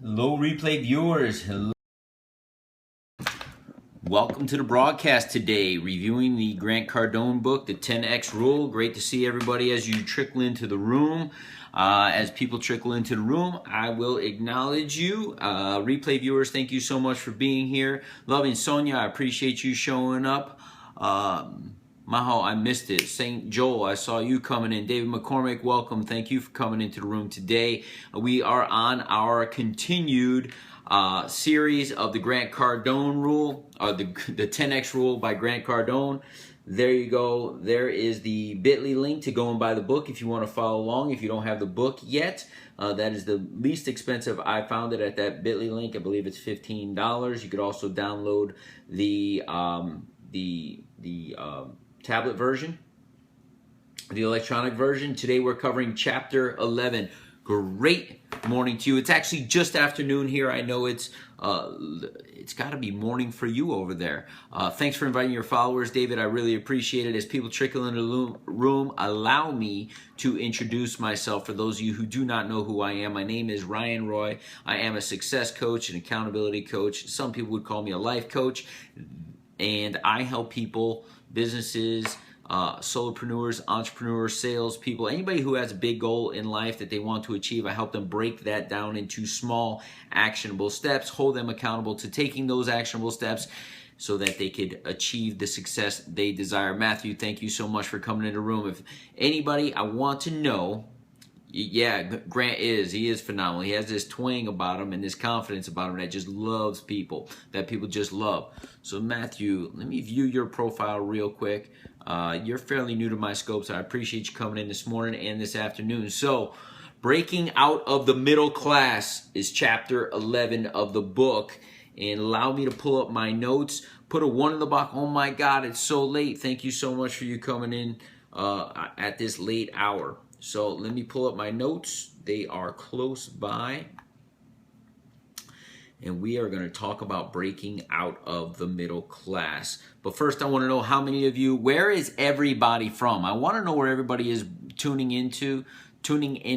Hello, replay viewers. Hello. Welcome to the broadcast today, reviewing the Grant Cardone book, The 10X Rule. Great to see everybody as you trickle into the room. As people trickle into the room, I will acknowledge you. Replay viewers, thank you so much for being here. Loving Sonia, I appreciate you showing up. Maho, I missed it. St. Joel, I saw you coming in. David McCormick, welcome. Thank you for coming into the room today. We are on our continued series of the Grant Cardone rule, the 10X rule by Grant Cardone. There you go. There is the bit.ly link to go and buy the book if you want to follow along. If you don't have the book yet, that is the least expensive. I found it at that bit.ly link. I believe it's $15. You could also download the tablet version, the electronic version. Today we're covering chapter 11. Great morning to you. It's actually just afternoon here. I know it's got to be morning for you over there. Thanks for inviting your followers, David. I really appreciate it. As people trickle into the room, allow me to introduce myself. For those of you who do not know who I am, my name is Ryan Roy. I am a success coach, an accountability coach. Some people would call me a life coach, and I help people, businesses, solopreneurs, entrepreneurs, salespeople, anybody who has a big goal in life that they want to achieve. I help them break that down into small, actionable steps, hold them accountable to taking those actionable steps so that they could achieve the success they desire. Matthew, thank you so much for coming in the room. If anybody, I want to know, yeah, Grant he is phenomenal. He has this twang about him and this confidence about him that just loves people, that people just love. So Matthew, let me view your profile real quick. You're fairly new to my scope, so I appreciate you coming in this morning and this afternoon. So, breaking out of the middle class is chapter 11 of the book. And allow me to pull up my notes. Put a 1 in the box. Oh my God, it's so late. Thank you so much for you coming in at this late hour. So let me pull up my notes. They are close by. And we are going to talk about breaking out of the middle class. But first, I want to know how many of you, where is everybody from? I want to know where everybody is tuning in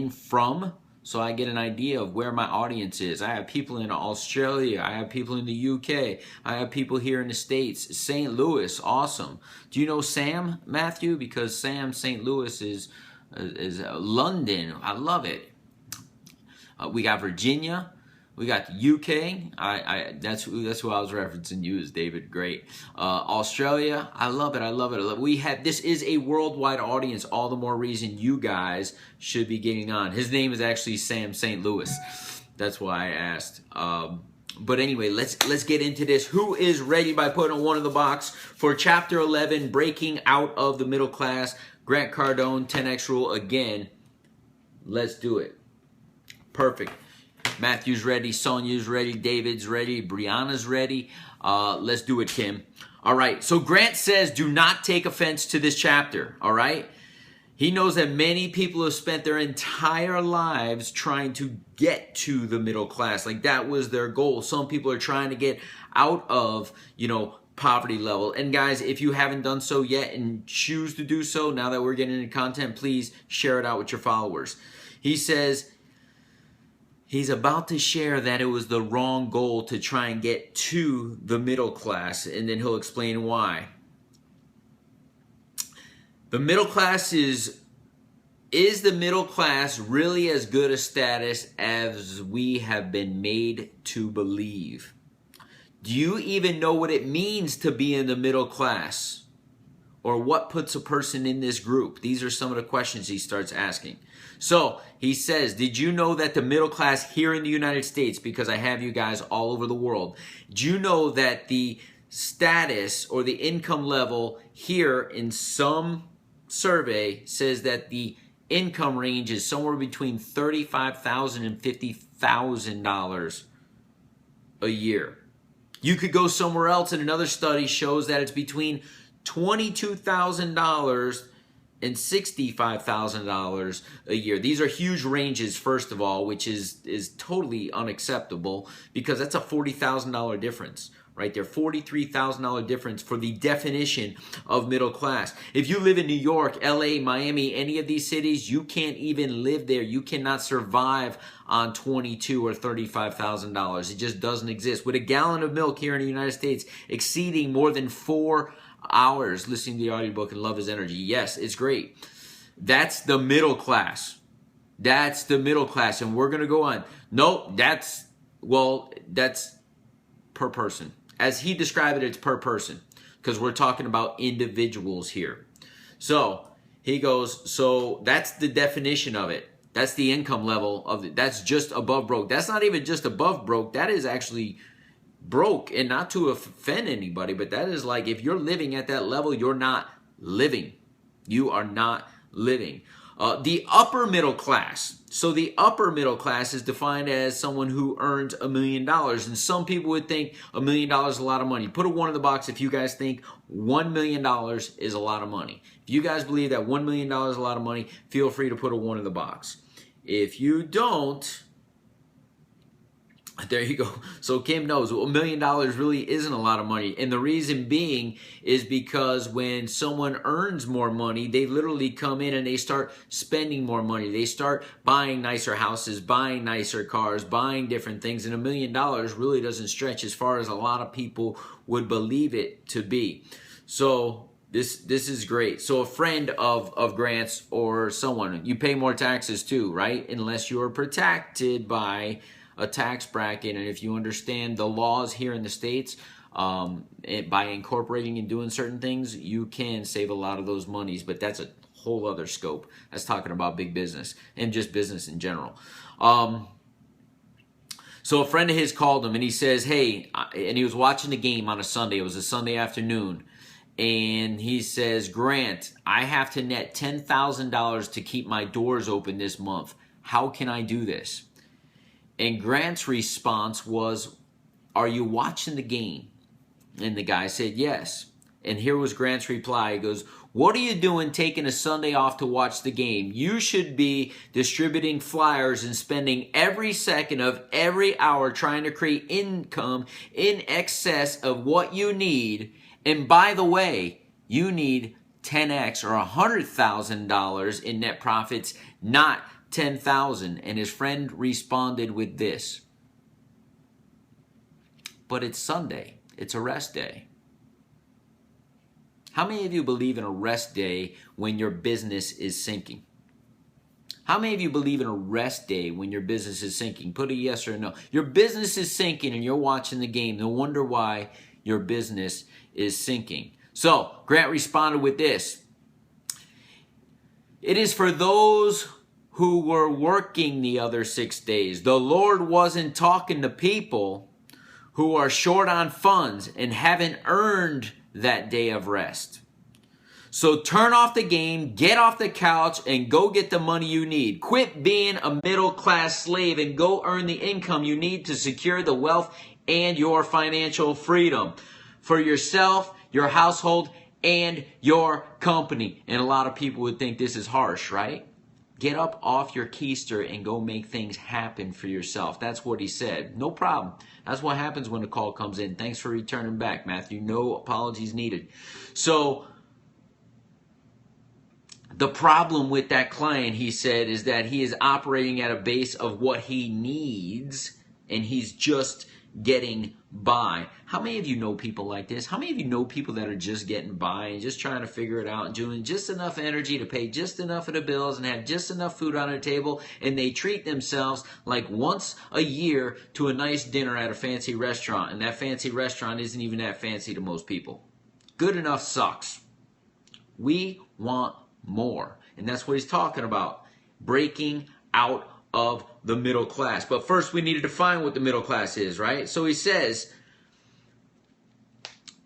from, so I get an idea of where my audience is. I have people in Australia. I have people in the UK. I have people here in the States. St. Louis, awesome. Do you know Sam, Matthew? Because Sam, St. Louis is London. I love it. We got Virginia. We got the UK. That's who I was referencing. You is David. Great. Australia. I love it. I love it. This is a worldwide audience. All the more reason you guys should be getting on. His name is actually Sam St. Louis. That's why I asked. But anyway, let's get into this. Who is ready by putting a 1 in the box for chapter 11, breaking out of the middle class? Grant Cardone, 10X rule again. Let's do it. Perfect. Matthew's ready, Sonia's ready, David's ready, Brianna's ready. Let's do it, Kim. All right, so Grant says do not take offense to this chapter, all right? He knows that many people have spent their entire lives trying to get to the middle class. Like that was their goal. Some people are trying to get out of, poverty level. And guys, if you haven't done so yet and choose to do so, now that we're getting into content, please share it out with your followers. He says he's about to share that it was the wrong goal to try and get to the middle class, and then he'll explain why. The middle class is the middle class really as good a status as we have been made to believe? Do you even know what it means to be in the middle class? Or what puts a person in this group? These are some of the questions he starts asking. So he says, did you know that the middle class here in the United States, because I have you guys all over the world, do you know that the status or the income level here in some survey says that the income range is somewhere between $35,000 and $50,000 a year? You could go somewhere else, and another study shows that it's between $22,000 and $65,000 a year. These are huge ranges, first of all, which is totally unacceptable because that's a $40,000 difference, right there. $43,000 difference for the definition of middle class. If you live in New York, LA, Miami, any of these cities, you can't even live there. You cannot survive on $22,000 or $35,000. It just doesn't exist. With a gallon of milk here in the United States exceeding more than 4 hours listening to the audiobook and love is energy. Yes, it's great. That's the middle class. That's the middle class. And we're going to go on. No, that's per person. As he described it, it's per person, because we're talking about individuals here. So he goes, so that's the definition of it. That's the income level of it. That's just above broke. That's not even just above broke. That is actually broke, and not to offend anybody, but that is like, if you're living at that level, you're not living. You are not living. The upper middle class. So the upper middle class is defined as someone who earns $1 million. And some people would think $1 million is a lot of money. Put a 1 in the box if you guys think $1 million is a lot of money. If you guys believe that $1 million is a lot of money, feel free to put a 1 in the box. If you don't, there you go. So Kim knows $1 million really isn't a lot of money. And the reason being is because when someone earns more money, they literally come in and they start spending more money. They start buying nicer houses, buying nicer cars, buying different things. And $1 million really doesn't stretch as far as a lot of people would believe it to be. So this is great. So a friend of Grant's or someone, you pay more taxes too, right? Unless you're protected by a tax bracket. And if you understand the laws here in the States, by incorporating and doing certain things, you can save a lot of those monies. But that's a whole other scope. That's talking about big business and just business in general. So a friend of his called him and he says, hey, and he was watching the game on a Sunday. It was a Sunday afternoon. And he says, Grant, I have to net $10,000 to keep my doors open this month. How can I do this? And Grant's response was, are you watching the game? And the guy said, yes. And here was Grant's reply. He goes, what are you doing taking a Sunday off to watch the game? You should be distributing flyers and spending every second of every hour trying to create income in excess of what you need. And by the way, you need 10x or $100,000 in net profits, not 10,000. And his friend responded with this: but it's Sunday. It's a rest day. How many of you believe in a rest day when your business is sinking? How many of you believe in a rest day when your business is sinking? Put a yes or a no. Your business is sinking and you're watching the game. No wonder why your business is sinking. So Grant responded with this: it is for those who were working the other 6 days. The Lord wasn't talking to people who are short on funds and haven't earned that day of rest. So turn off the game, get off the couch, and go get the money you need. Quit being a middle-class slave and go earn the income you need to secure the wealth and your financial freedom for yourself, your household, and your company. And a lot of people would think this is harsh, right? Get up off your keister and go make things happen for yourself. That's what he said. No problem. That's what happens when a call comes in. Thanks for returning back, Matthew. No apologies needed. So the problem with that client, he said, is that he is operating at a base of what he needs, and he's just getting by. How many of you know people like this? How many of you know people that are just getting by and just trying to figure it out and doing just enough energy to pay just enough of the bills and have just enough food on their table, and they treat themselves like once a year to a nice dinner at a fancy restaurant, and that fancy restaurant isn't even that fancy to most people? Good enough sucks. We want more. And that's what he's talking about. Breaking out of the middle class. But first we need to define what the middle class is, right? So he says,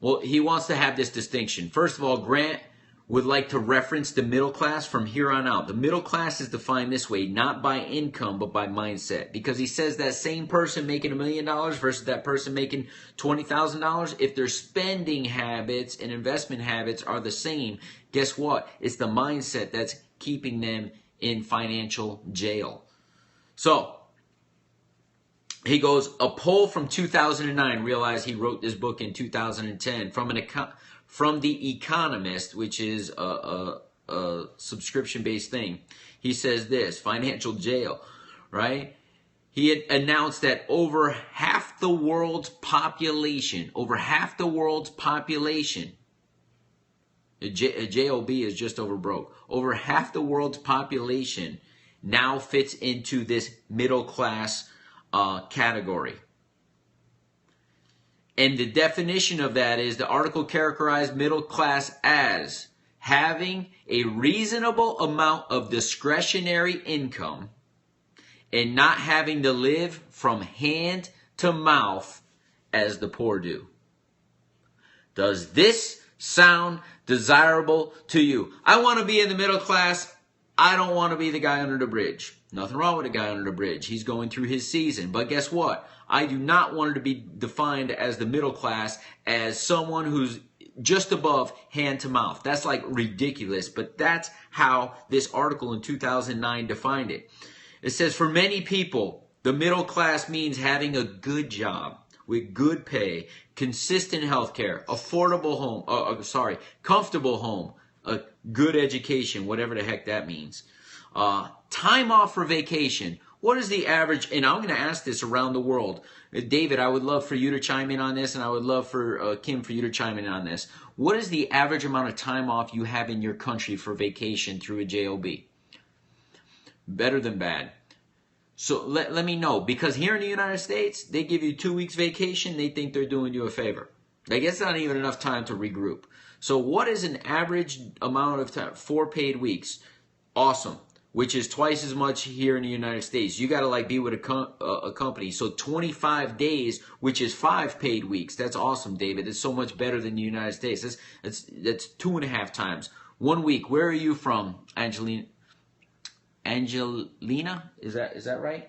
well, he wants to have this distinction. First of all, Grant would like to reference the middle class from here on out. The middle class is defined this way, not by income, but by mindset. Because he says that same person making $1 million versus that person making $20,000, if their spending habits and investment habits are the same, guess what? It's the mindset that's keeping them in financial jail. So, he goes, a poll from 2009, realize he wrote this book in 2010, from The Economist, which is a subscription-based thing. He says this, financial jail, right? He had announced that over half the world's population, a JOB is just over broke, over half the world's population now fits into this middle class category. And the definition of that is, the article characterized middle class as having a reasonable amount of discretionary income and not having to live from hand to mouth as the poor do. Does this sound desirable to you? I want to be in the middle class. I don't want to be the guy under the bridge. Nothing wrong with the guy under the bridge. He's going through his season. But guess what? I do not want to be defined as the middle class, as someone who's just above hand to mouth. That's like ridiculous, but that's how this article in 2009 defined it. It says, for many people, the middle class means having a good job with good pay, consistent health care, affordable home, comfortable home, a good education, whatever the heck that means. Time off for vacation. What is the average? And I'm going to ask this around the world. David, I would love for you to chime in on this, and I would love for Kim for you to chime in on this. What is the average amount of time off you have in your country for vacation through a JOB? Better than bad. So let me know, because here in the United States, they give you 2 weeks vacation. They think they're doing you a favor. Like, it's not even enough time to regroup. So what is an average amount of time? 4 paid weeks. Awesome. Which is twice as much here in the United States. You got to like be with a company. So 25 days, which is 5 paid weeks. That's awesome, David. It's so much better than the United States. That's 2.5 times. 1 week. Where are you from, Angelina? Is that right?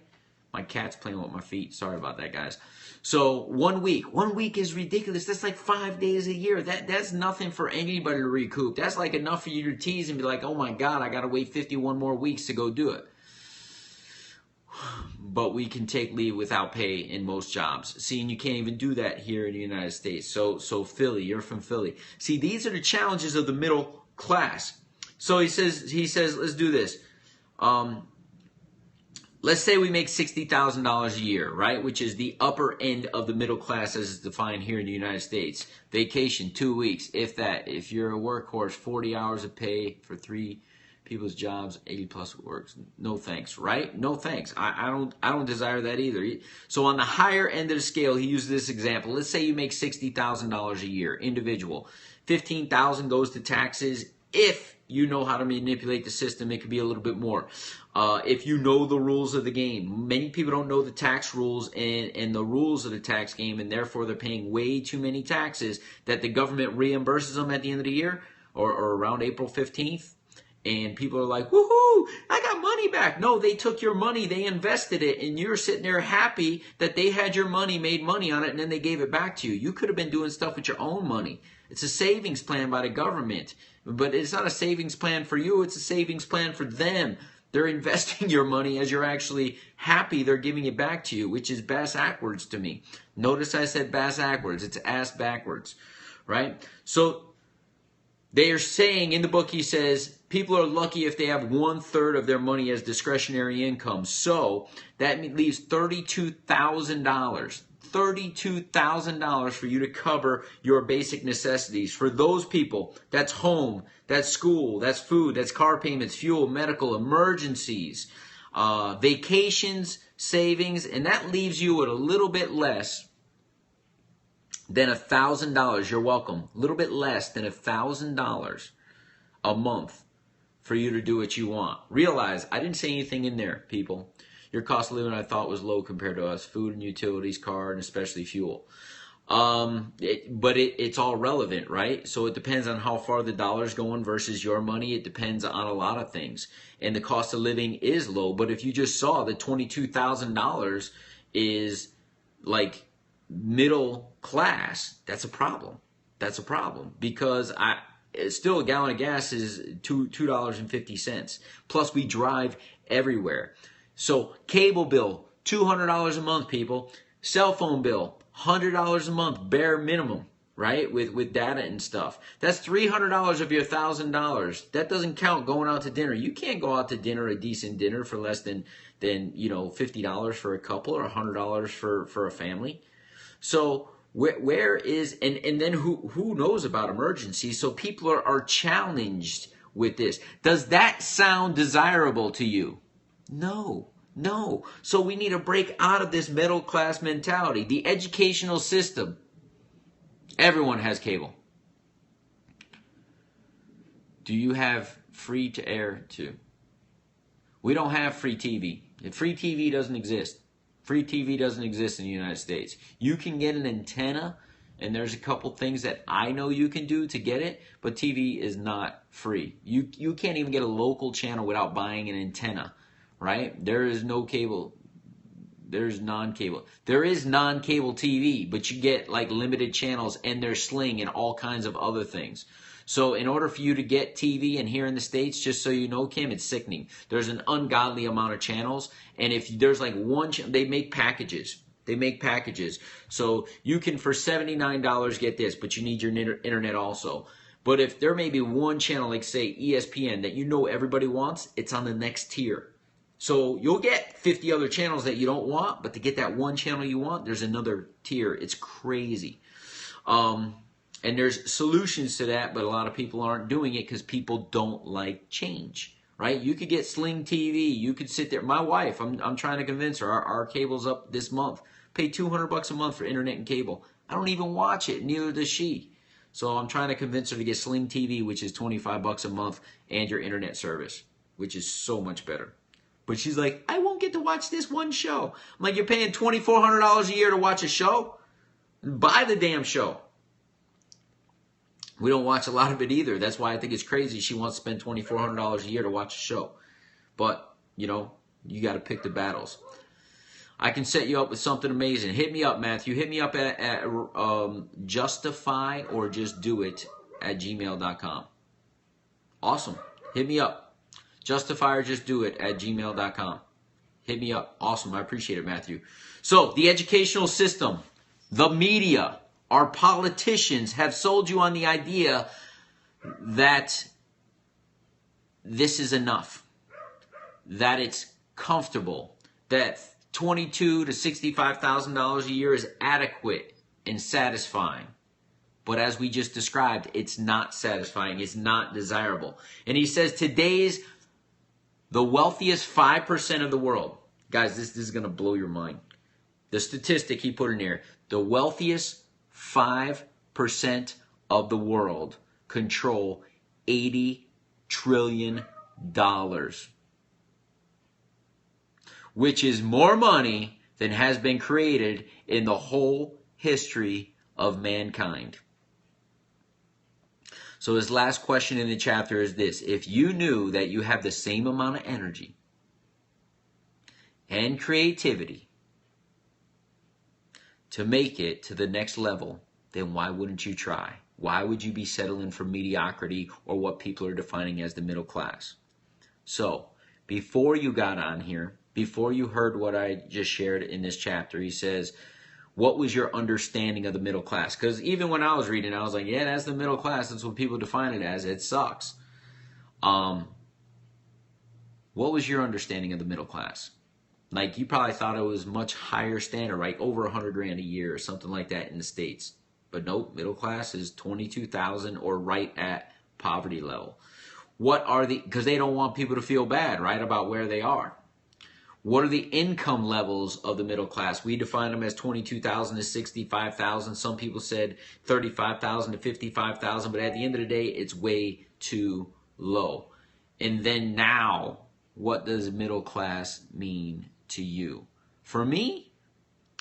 My cat's playing with my feet. Sorry about that, guys. So 1 week. 1 week is ridiculous. That's like 5 days a year. That's nothing for anybody to recoup. That's like enough for you to tease and be like, oh my God, I got to wait 51 more weeks to go do it. But we can take leave without pay in most jobs. See, and you can't even do that here in the United States. So Philly, you're from Philly. See, these are the challenges of the middle class. So he says, let's do this. Let's say we make $60,000 a year, right? Which is the upper end of the middle class as it's defined here in the United States. Vacation, 2 weeks, if that. If you're a workhorse, 40 hours of pay for 3 people's jobs, 80 plus works. No thanks, right? No thanks. I don't desire that either. So on the higher end of the scale, he used this example. Let's say you make $60,000 a year, individual. $15,000 goes to taxes. If you know how to manipulate the system, it could be a little bit more. If you know the rules of the game. Many people don't know the tax rules and the rules of the tax game, and therefore they're paying way too many taxes that the government reimburses them at the end of the year or around April 15th. And people are like, woohoo, I got money back. No, they took your money, they invested it, and you're sitting there happy that they had your money, made money on it, and then they gave it back to you. You could have been doing stuff with your own money. It's a savings plan by the government. But it's not a savings plan for you, it's a savings plan for them. They're investing your money as you're actually happy they're giving it back to you, which is bass-ackwards to me. Notice I said bass-ackwards. It's ass-backwards, right? So they are saying, in the book he says, people are lucky if they have 1/3 of their money as discretionary income. So that leaves $32,000. $32,000 for you to cover your basic necessities. For those people, that's home, that's school, that's food, that's car payments, fuel, medical, emergencies, vacations, savings, and that leaves you with a little bit less than $1,000. You're welcome. A little bit less than $1,000 a month for you to do what you want. Realize, I didn't say anything in there, people. Your cost of living, I thought, was low compared to us. Food and utilities, car, and especially fuel. But it's all relevant, right? So it depends on how far the dollar's going versus your money. It depends on a lot of things. And the cost of living is low. But if you just saw that $22,000 is like middle class, that's a problem. That's a problem. Because still a gallon of gas is $2.50. Plus we drive everywhere. So cable bill, $200 a month, people. Cell phone bill, $100 a month, bare minimum, right? With data and stuff. That's $300 of your $1,000. That doesn't count going out to dinner. You can't go out to dinner, a decent dinner, for less than $50 for a couple or $100 for a family. So where is, and then who knows about emergencies? So people are challenged with this. Does that sound desirable to you? No. So we need to break out of this middle class mentality. The educational system. Everyone has cable. Do you have free to air too? We don't have free TV. Free TV doesn't exist. Free TV doesn't exist in the United States. You can get an antenna, and there's a couple things that I know you can do to get it, but TV is not free. You can't even get a local channel without buying an antenna, right? There is no cable. There's non-cable. There is non-cable TV, but you get like limited channels, and there's Sling and all kinds of other things. So in order for you to get TV, and here in the States, just so you know, Kim, it's sickening. There's an ungodly amount of channels, and if there's like one, they make packages. They make packages. So you can, for $79, get this, but you need your internet also. But if there may be one channel, like say ESPN, that you know everybody wants, it's on the next tier. So you'll get 50 other channels that you don't want, but to get that one channel you want, there's another tier. It's crazy. And there's solutions to that, but a lot of people aren't doing it because people don't like change, right? You could get Sling TV. You could sit there. My wife, I'm trying to convince her. Our cable's up this month. Pay $200 a month for internet and cable. I don't even watch it. Neither does she. So I'm trying to convince her to get Sling TV, which is $25 a month, and your internet service, which is so much better. But she's like, I won't get to watch this one show. I'm like, you're paying $2,400 a year to watch a show? Buy the damn show. We don't watch a lot of it either. That's why I think it's crazy she wants to spend $2,400 a year to watch a show. But, you got to pick the battles. I can set you up with something amazing. Hit me up, Matthew. Hit me up at justify or just do it at gmail.com. Awesome. Hit me up. Justify or just do it at gmail.com. Hit me up. Awesome. I appreciate it, Matthew. So, the educational system, the media, our politicians have sold you on the idea that this is enough, that it's comfortable, that $22,000 to $65,000 a year is adequate and satisfying. But as we just described, it's not satisfying. It's not desirable. And he says today's the wealthiest 5% of the world. Guys, this is going to blow your mind. The statistic he put in here, the wealthiest 5% of the world control $80 trillion, which is more money than has been created in the whole history of mankind. So his last question in the chapter is this: if you knew that you have the same amount of energy and creativity to make it to the next level, then why wouldn't you try? Why would you be settling for mediocrity or what people are defining as the middle class? So, before you got on here, before you heard what I just shared in this chapter, he says, what was your understanding of the middle class? Because even when I was reading, I was like, yeah, that's the middle class. That's what people define it as. It sucks. What was your understanding of the middle class? Like, you probably thought it was much higher standard, right? Over $100,000 a year or something like that in the States. But nope, middle class is $22,000 or right at poverty level. What are because they don't want people to feel bad, right, about where they are. What are the income levels of the middle class? We define them as $22,000 to $65,000. Some people said $35,000 to $55,000, but at the end of the day, it's way too low. And then now, what does middle class mean to you? For me,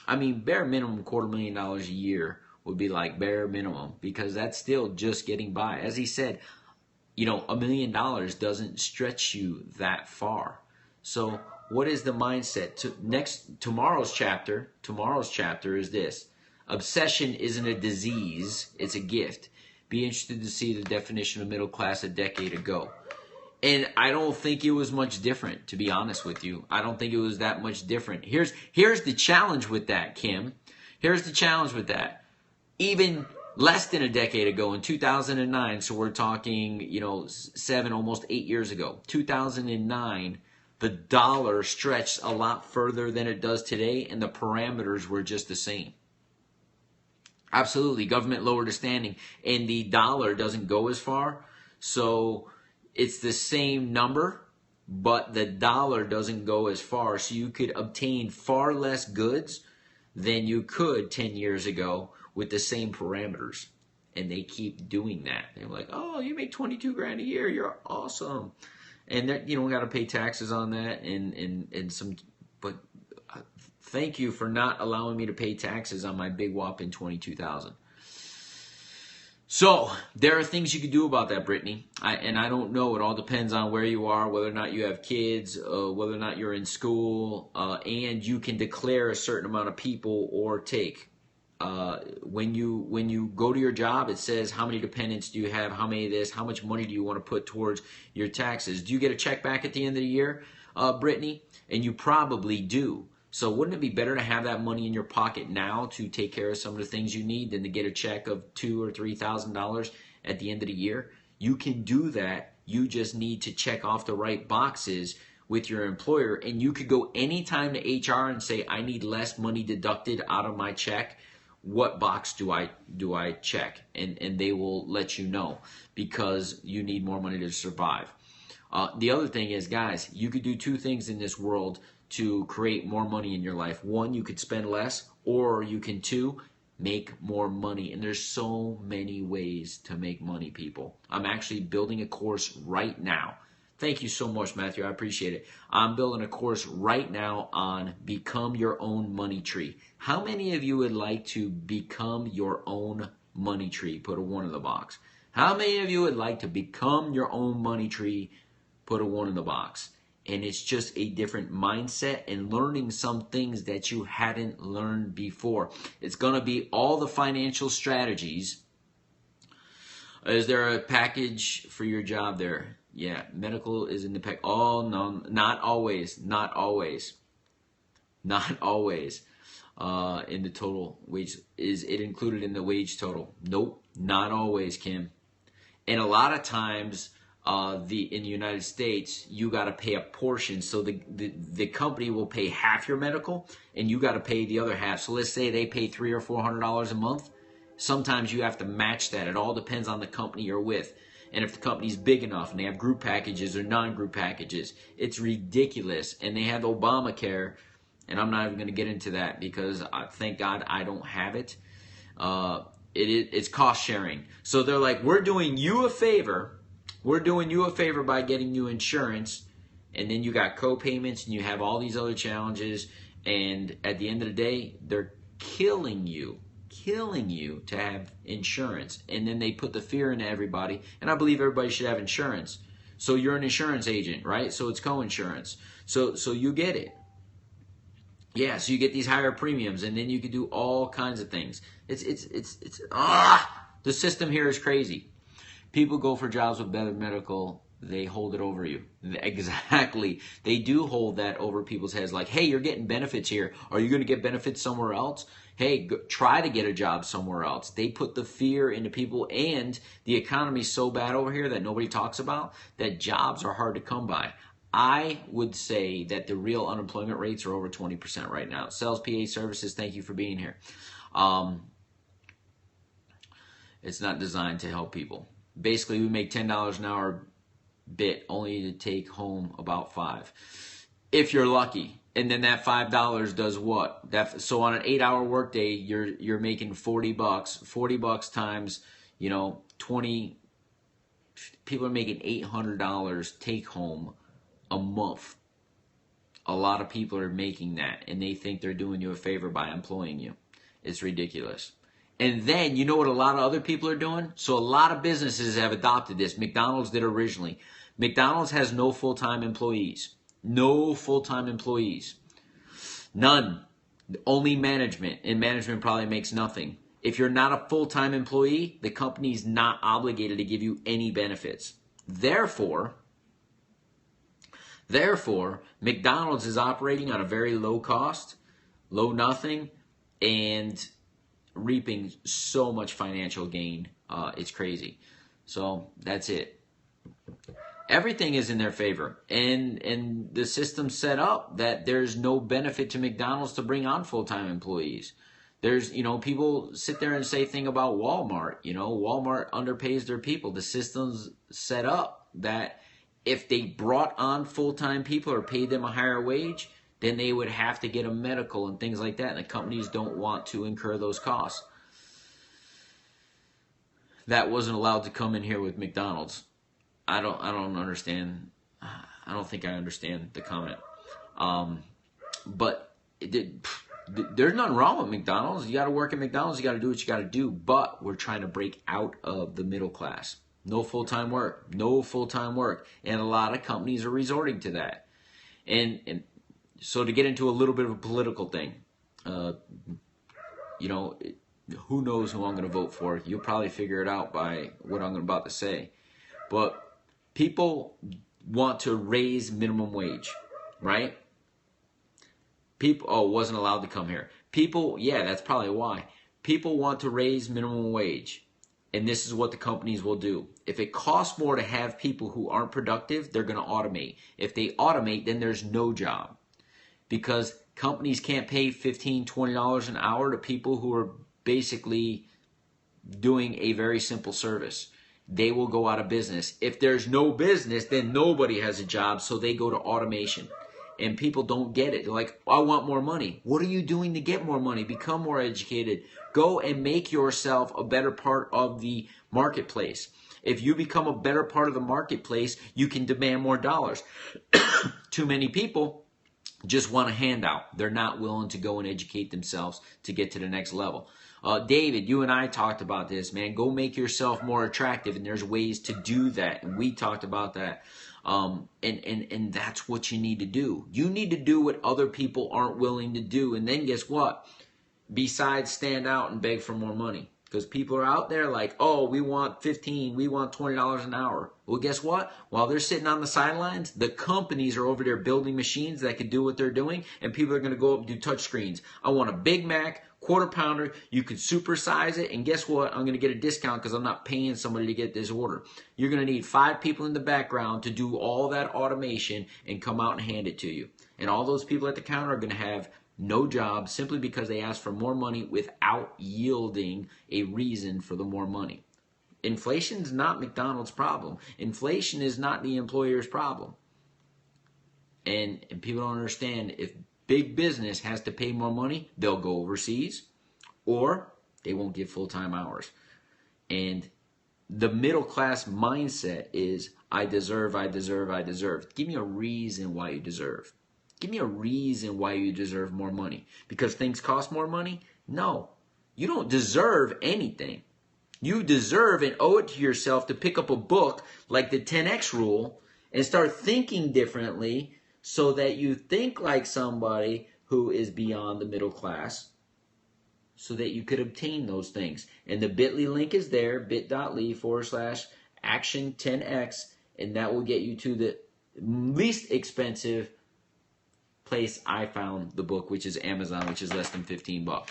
I mean, bare minimum $250,000 a year would be like bare minimum, because that's still just getting by. As he said, $1 million doesn't stretch you that far. So what is the mindset? Tomorrow's chapter is this: obsession isn't a disease, it's a gift. Be interested to see the definition of middle class a decade ago. And I don't think it was much different, to be honest with you. I don't think it was that much different. Here's the challenge with that, Kim. Here's the challenge with that. Even less than a decade ago, in 2009, so we're talking, 7, almost 8 years ago, 2009, the dollar stretched a lot further than it does today, and the parameters were just the same. Absolutely, government lowered the standing, and the dollar doesn't go as far, so it's the same number, but the dollar doesn't go as far, so you could obtain far less goods than you could 10 years ago with the same parameters. And they keep doing that. They're like, oh, you make 22 grand a year, you're awesome. And that, got to pay taxes on that and some, but thank you for not allowing me to pay taxes on my big whopping 22,000. So there are things you can do about that, Brittany. I don't know. It all depends on where you are, whether or not you have kids, whether or not you're in school, and you can declare a certain amount of people or take. When you go to your job, it says how many dependents do you have, how many of this, how much money do you want to put towards your taxes. Do you get a check back at the end of the year, Brittany? And you probably do. So wouldn't it be better to have that money in your pocket now to take care of some of the things you need than to get a check of $2,000 or $3,000 at the end of the year? You can do that. You just need to check off the right boxes with your employer, and you could go anytime to HR and say, I need less money deducted out of my check. What box do I check? And they will let you know, because you need more money to survive. The other thing is, guys, you could do two things in this world to create more money in your life. One, you could spend less, or you can, two, make more money. And there's so many ways to make money, people. I'm actually building a course right now. Thank you so much, Matthew. I appreciate it. I'm building a course right now on Become Your Own Money Tree. How many of you would like to become your own money tree? Put a 1 in the box. How many of you would like to become your own money tree? Put a 1 in the box. And it's just a different mindset and learning some things that you hadn't learned before. It's going to be all the financial strategies. Is there a package for your job there? Yeah, medical is in the pack. Oh, no, not always. Not always. Not always. In the total wage. Is it included in the wage total? Nope, not always, Kim. And a lot of times, in the United States, you got to pay a portion. So the company will pay half your medical, and you got to pay the other half. So let's say they pay $300 or $400 a month. Sometimes you have to match that. It all depends on the company you're with. And if the company's big enough and they have group packages or non-group packages, it's ridiculous. And they have Obamacare, and I'm not even going to get into that because thank God I don't have it. It's cost sharing. So they're like, we're doing you a favor. We're doing you a favor by getting you insurance, and then you got co-payments and you have all these other challenges, and at the end of the day, they're killing you to have insurance. And then they put the fear into everybody, and I believe everybody should have insurance. So you're an insurance agent, right? So it's co-insurance. So you get it. Yeah, so you get these higher premiums, and then you can do all kinds of things. The system here is crazy. People go for jobs with better medical, they hold it over you. Exactly. They do hold that over people's heads like, hey, you're getting benefits here. Are you going to get benefits somewhere else? Hey, try to get a job somewhere else. They put the fear into people, and the economy's so bad over here that nobody talks about that jobs are hard to come by. I would say that the real unemployment rates are over 20% right now. Sales PA Services, thank you for being here. It's not designed to help people. Basically, we make $10 an hour bit only to take home about $5. If you're lucky. And then that $5 does what? So on an 8-hour workday, you're making $40. $40 times, 20. People are making $800 take home a month. A lot of people are making that, and they think they're doing you a favor by employing you. It's ridiculous. And then, you know what a lot of other people are doing? So a lot of businesses have adopted this. McDonald's did originally. McDonald's has no full-time employees. No full-time employees. None. Only management. And management probably makes nothing. If you're not a full-time employee, the company's not obligated to give you any benefits. Therefore, Therefore, McDonald's is operating on a very low cost, low nothing, and reaping so much financial gain. It's crazy. So that's it. Everything is in their favor, and the system's set up that there's no benefit to McDonald's to bring on full-time employees. There's, people sit there and say thing about Walmart. Walmart underpays their people. The system's set up that if they brought on full-time people or paid them a higher wage, then they would have to get a medical and things like that, and the companies don't want to incur those costs. That wasn't allowed to come in here with McDonald's. I don't understand. I don't think I understand the comment. But there's nothing wrong with McDonald's. You got to work at McDonald's. You got to do what you got to do. But we're trying to break out of the middle class. No full-time work. No full-time work. And a lot of companies are resorting to that. And so to get into a little bit of a political thing, who knows who I'm going to vote for? You'll probably figure it out by what I'm about to say. But people want to raise minimum wage, right? People, wasn't allowed to come here. People, yeah, that's probably why. People want to raise minimum wage. And this is what the companies will do. If it costs more to have people who aren't productive, they're going to automate. If they automate, then there's no job. Because companies can't pay $15, $20 an hour to people who are basically doing a very simple service. They will go out of business. If there's no business, then nobody has a job, so they go to automation. And people don't get it. They're like, I want more money. What are you doing to get more money? Become more educated. Go and make yourself a better part of the marketplace. If you become a better part of the marketplace, you can demand more dollars. Too many people just want a handout. They're not willing to go and educate themselves to get to the next level. David, you and I talked about this, man. Go make yourself more attractive, and there's ways to do that. And we talked about that. And that's what you need to do. You need to do what other people aren't willing to do. And then guess what? Besides stand out and beg for more money. Because people are out there like, oh, we want $15, we want $20 an hour. Well, guess what? While they're sitting on the sidelines, the companies are over there building machines that can do what they're doing, and people are going to go up and do touch screens. I want a Big Mac, quarter pounder. You could supersize it, and guess what? I'm going to get a discount because I'm not paying somebody to get this order. You're going to need 5 people in the background to do all that automation and come out and hand it to you. And all those people at the counter are going to have no job simply because they asked for more money without yielding a reason for the more money. Inflation is not McDonald's problem. Inflation is not the employer's problem. And people don't understand, if big business has to pay more money, they'll go overseas or they won't give full-time hours. And the middle class mindset is, I deserve, I deserve, I deserve. Give me a reason why you deserve. Give me a reason why you deserve more money. Because things cost more money? No. You don't deserve anything. You deserve and owe it to yourself to pick up a book like the 10X rule and start thinking differently so that you think like somebody who is beyond the middle class so that you could obtain those things. And the bit.ly link is there, bit.ly/action10x, and that will get you to the least expensive place I found the book, which is Amazon, which is less than $15.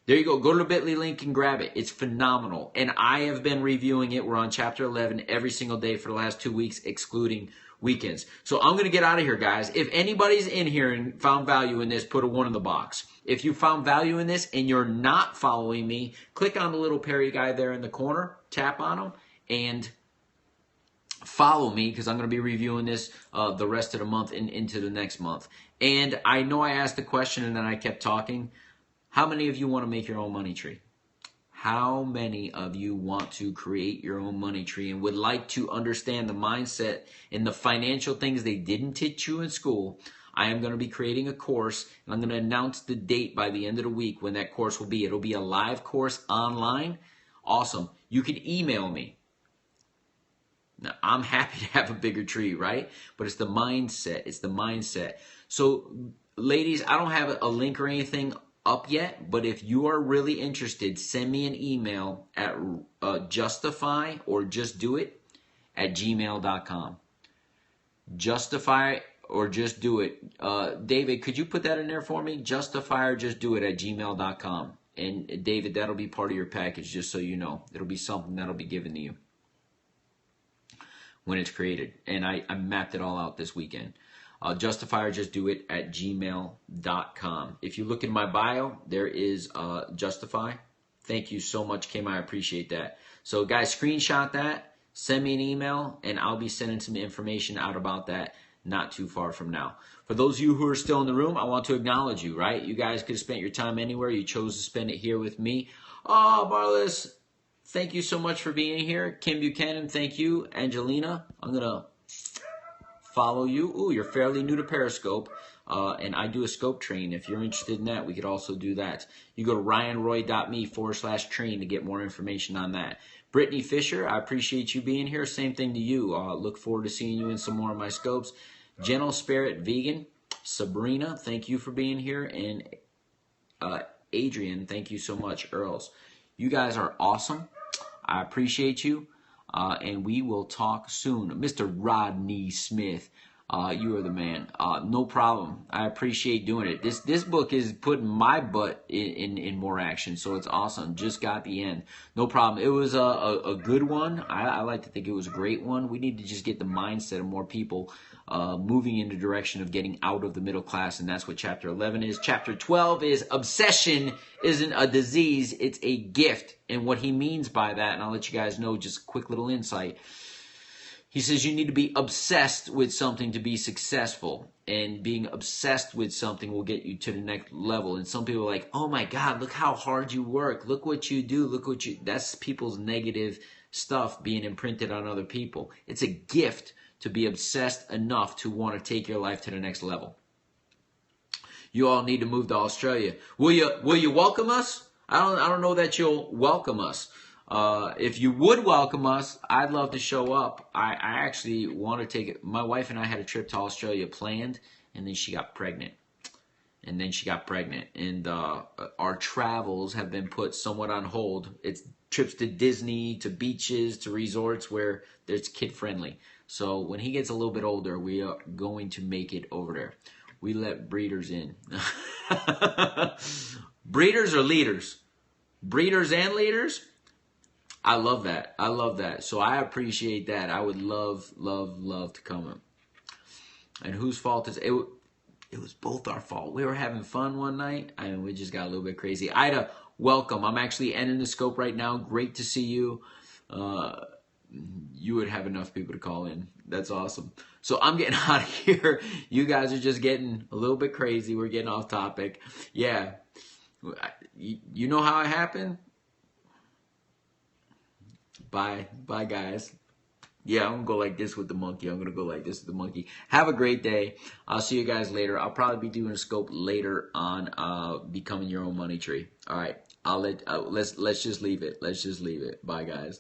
There you go. Go to the bit.ly link and grab it. It's phenomenal. And I have been reviewing it. We're on chapter 11 every single day for the last 2 weeks, excluding weekends. So I'm going to get out of here, guys. If anybody's in here and found value in this, put a 1 in the box. If you found value in this and you're not following me, click on the little Perry guy there in the corner, tap on him, and follow me, because I'm going to be reviewing this the rest of the month and into the next month. And I know I asked the question and then I kept talking. How many of you want to make your own money tree? How many of you want to create your own money tree and would like to understand the mindset and the financial things they didn't teach you in school? I am going to be creating a course, and I'm going to announce the date by the end of the week when that course will be. It'll be a live course online. Awesome. You can email me. Now, I'm happy to have a bigger tree, right? But it's the mindset. It's the mindset. So, ladies, I don't have a link or anything up yet, but if you are really interested, send me an email at justify or just do it at gmail.com. Justify or just do it. David, could you put that in there for me? Justify or just do it at gmail.com. And David, that'll be part of your package, just so you know. It'll be something that'll be given to you when it's created. And I mapped it all out this weekend. Justify or just do it at gmail.com. If you look in my bio, there is Justify. Thank you so much, Kim. I appreciate that. So guys, screenshot that, send me an email, and I'll be sending some information out about that not too far from now. For those of you who are still in the room, I want to acknowledge you, right? You guys could have spent your time anywhere. You chose to spend it here with me. Oh, Marlis, thank you so much for being here. Kim Buchanan, thank you. Angelina, I'm going to follow you. Ooh, you're fairly new to Periscope. And I do a scope train. If you're interested in that, we could also do that. You go to ryanroy.me/train to get more information on that. Brittany Fisher, I appreciate you being here. Same thing to you. Look forward to seeing you in some more of my scopes. Gentle Spirit Vegan. Sabrina, thank you for being here. And Adrian, thank you so much. Earls, you guys are awesome. I appreciate you. And we will talk soon. Mr. Rodney Smith. You are the man. No problem. I appreciate doing it. This book is putting my butt in more action, so it's awesome. Just got the end. No problem. It was a good one. I like to think it was a great one. We need to just get the mindset of more people moving in the direction of getting out of the middle class, and that's what Chapter 11 is. Chapter 12 is obsession isn't a disease, it's a gift. And what he means by that, and I'll let you guys know just a quick little insight. He says you need to be obsessed with something to be successful. And being obsessed with something will get you to the next level. And some people are like, oh my God, look how hard you work. Look what you do. Look what you... That's people's negative stuff being imprinted on other people. It's a gift to be obsessed enough to want to take your life to the next level. You all need to move to Australia. Will you welcome us? I don't know that you'll welcome us. If you would welcome us, I'd love to show up. I actually want to take it. My wife and I had a trip to Australia planned, and then she got pregnant. And our travels have been put somewhat on hold. It's trips to Disney, to beaches, to resorts where it's kid-friendly. So when he gets a little bit older, we are going to make it over there. We let breeders in. Breeders or leaders? Breeders and leaders? I love that. I love that. So I appreciate that. I would love to come. And whose fault is it? It was both our fault. We were having fun one night, and we just got a little bit crazy. Ida, welcome. I'm actually ending the scope right now. Great to see you. You would have enough people to call in. That's awesome. So I'm getting out of here. You guys are just getting a little bit crazy. We're getting off topic. Yeah. You know how it happened? Bye, guys. Yeah, I'm going to go like this with the monkey. Have a great day. I'll see you guys later. I'll probably be doing a scope later on becoming your own money tree. All right. Let's just leave it. Bye, guys.